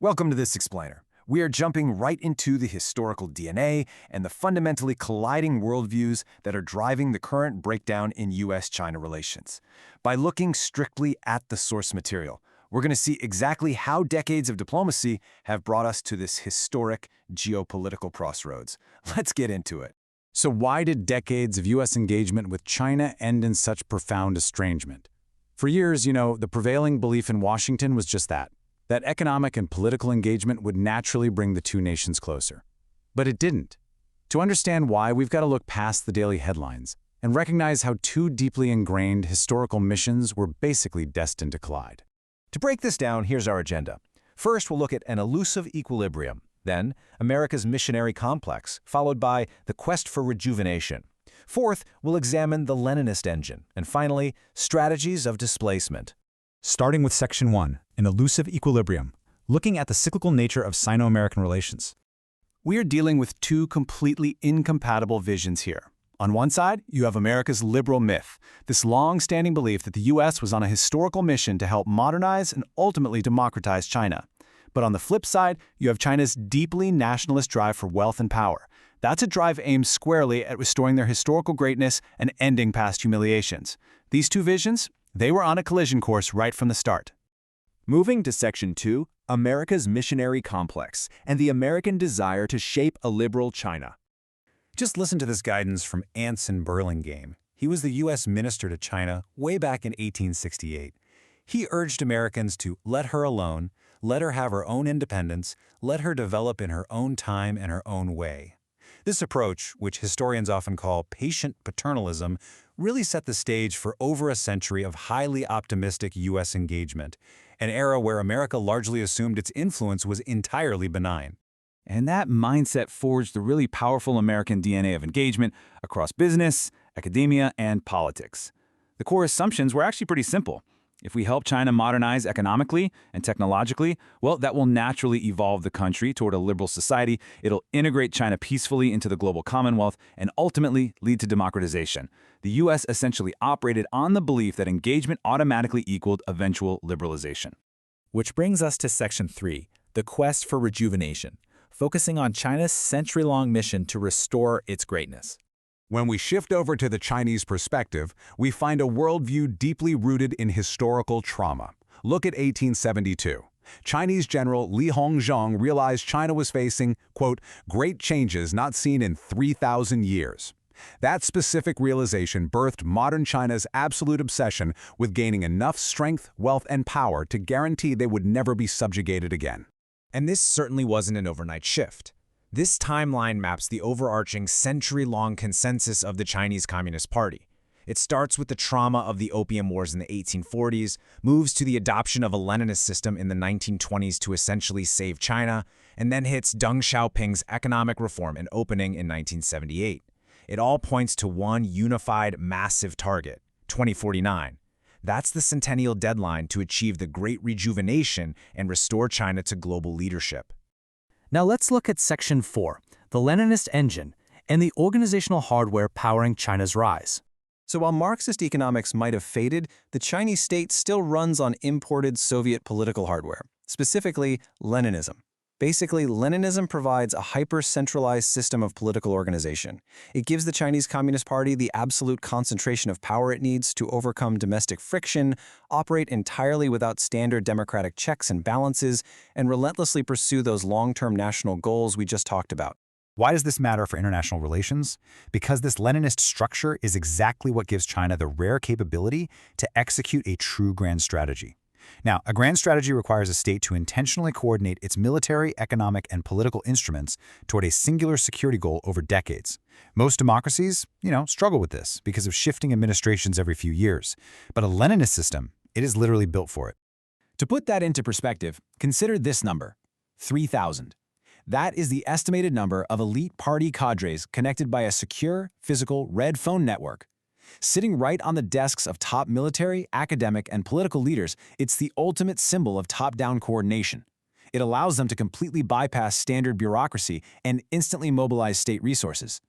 Welcome to this explainer. We are jumping right into the historical DNA and the fundamentally colliding worldviews that are driving the current breakdown in U.S.-China relations. By looking strictly at the source material, we're going to see exactly how decades of diplomacy have brought us to this historic geopolitical crossroads. Let's get into it. So why did decades of U.S. engagement with China end in such profound estrangement? For years, the prevailing belief in Washington was just that economic and political engagement would naturally bring the two nations closer. But it didn't. To understand why, we've got to look past the daily headlines and recognize how two deeply ingrained historical missions were basically destined to collide. To break this down, here's our agenda. First, we'll look at an elusive equilibrium, then America's missionary complex, followed by the quest for rejuvenation. Fourth, we'll examine the Leninist engine, and finally, strategies of displacement. Starting with Section 1, an elusive equilibrium, looking at the cyclical nature of Sino-American relations. We are dealing with two completely incompatible visions here. On one side, you have America's liberal myth, this long-standing belief that the U.S. was on a historical mission to help modernize and ultimately democratize China. But on the flip side, you have China's deeply nationalist drive for wealth and power. That's a drive aimed squarely at restoring their historical greatness and ending past humiliations. These two visions, they were on a collision course right from the start. Moving to Section 2, America's missionary complex and the American desire to shape a liberal China. Just listen to this guidance from Anson Burlingame. He was the U.S. minister to China way back in 1868. He urged Americans to let her alone, let her have her own independence, let her develop in her own time and her own way. This approach, which historians often call patient paternalism, really set the stage for over a century of highly optimistic U.S. engagement, an era where America largely assumed its influence was entirely benign. And that mindset forged the really powerful American DNA of engagement across business, academia, and politics. The core assumptions were actually pretty simple. If we help China modernize economically and technologically, well, that will naturally evolve the country toward a liberal society. It'll integrate China peacefully into the global commonwealth and ultimately lead to democratization. The U.S. essentially operated on the belief that engagement automatically equaled eventual liberalization. Which brings us to Section 3, the quest for rejuvenation, focusing on China's century-long mission to restore its greatness. When we shift over to the Chinese perspective, we find a worldview deeply rooted in historical trauma. Look at 1872. Chinese General Li Hongzhang realized China was facing, quote, great changes not seen in 3,000 years. That specific realization birthed modern China's absolute obsession with gaining enough strength, wealth, and power to guarantee they would never be subjugated again. And this certainly wasn't an overnight shift. This timeline maps the overarching century-long consensus of the Chinese Communist Party. It starts with the trauma of the Opium Wars in the 1840s, moves to the adoption of a Leninist system in the 1920s to essentially save China, and then hits Deng Xiaoping's economic reform and opening in 1978. It all points to one unified, massive target, 2049. That's the centennial deadline to achieve the Great Rejuvenation and restore China to global leadership. Now let's look at Section 4, the Leninist engine, and the organizational hardware powering China's rise. So while Marxist economics might have faded, the Chinese state still runs on imported Soviet political hardware, specifically Leninism. Basically, Leninism provides a hyper-centralized system of political organization. It gives the Chinese Communist Party the absolute concentration of power it needs to overcome domestic friction, operate entirely without standard democratic checks and balances, and relentlessly pursue those long-term national goals we just talked about. Why does this matter for international relations? Because this Leninist structure is exactly what gives China the rare capability to execute a true grand strategy. Now, a grand strategy requires a state to intentionally coordinate its military, economic, and political instruments toward a singular security goal over decades. Most democracies, struggle with this because of shifting administrations every few years. But a Leninist system, it is literally built for it. To put that into perspective, consider this number, 3,000. That is the estimated number of elite party cadres connected by a secure, physical, red phone network. Sitting right on the desks of top military, academic, and political leaders, it's the ultimate symbol of top-down coordination. It allows them to completely bypass standard bureaucracy and instantly mobilize state resources.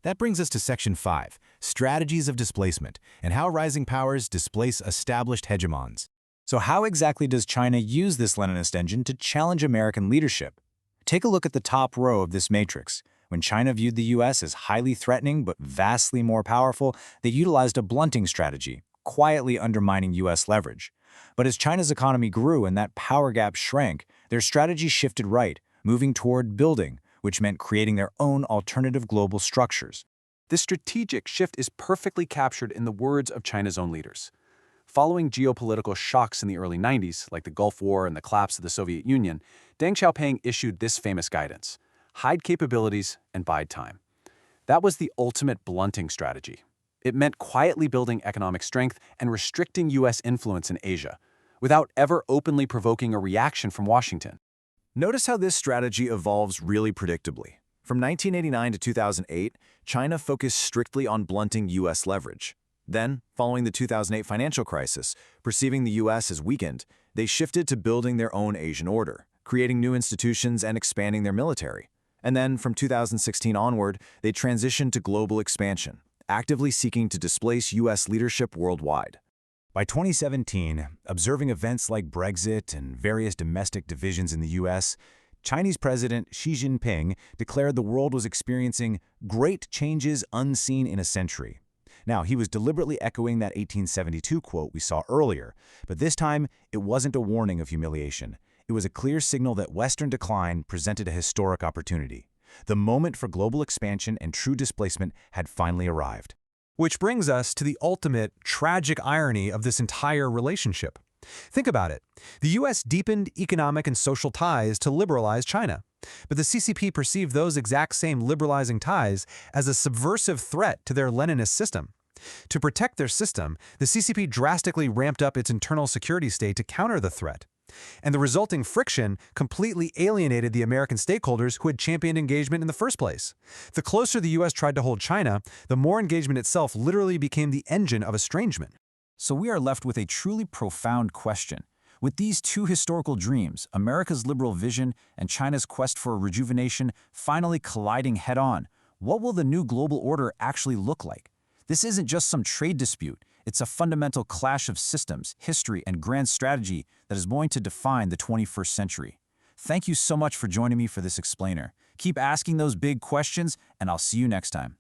That brings us to Section 5, strategies of displacement, and how rising powers displace established hegemons. So how exactly does China use this Leninist engine to challenge American leadership? Take a look at the top row of this matrix. When China viewed the U.S. as highly threatening but vastly more powerful, they utilized a blunting strategy, quietly undermining U.S. leverage. But as China's economy grew and that power gap shrank, their strategy shifted right, moving toward building, which meant creating their own alternative global structures. This strategic shift is perfectly captured in the words of China's own leaders. Following geopolitical shocks in the early 90s, like the Gulf War and the collapse of the Soviet Union, Deng Xiaoping issued this famous guidance: hide capabilities and bide time. That was the ultimate blunting strategy. It meant quietly building economic strength and restricting U.S. influence in Asia, without ever openly provoking a reaction from Washington. Notice how this strategy evolves really predictably. From 1989 to 2008, China focused strictly on blunting U.S. leverage. Then, following the 2008 financial crisis, perceiving the U.S. as weakened, they shifted to building their own Asian order, creating new institutions and expanding their military. And then, from 2016 onward, they transitioned to global expansion, actively seeking to displace U.S. leadership worldwide. By 2017, observing events like Brexit and various domestic divisions in the U.S., Chinese President Xi Jinping declared the world was experiencing great changes unseen in a century. Now, he was deliberately echoing that 1872 quote we saw earlier, but this time it wasn't a warning of humiliation. It was a clear signal that Western decline presented a historic opportunity. The moment for global expansion and true displacement had finally arrived. Which brings us to the ultimate tragic irony of this entire relationship. Think about it. The U.S. deepened economic and social ties to liberalize China, but the CCP perceived those exact same liberalizing ties as a subversive threat to their Leninist system. To protect their system, the CCP drastically ramped up its internal security state to counter the threat. And the resulting friction completely alienated the American stakeholders who had championed engagement in the first place. The closer the U.S. tried to hold China, the more engagement itself literally became the engine of estrangement. So we are left with a truly profound question. With these two historical dreams, America's liberal vision and China's quest for rejuvenation finally colliding head-on, what will the new global order actually look like? This isn't just some trade dispute. It's a fundamental clash of systems, history, and grand strategy that is going to define the 21st century. Thank you so much for joining me for this explainer. Keep asking those big questions, and I'll see you next time.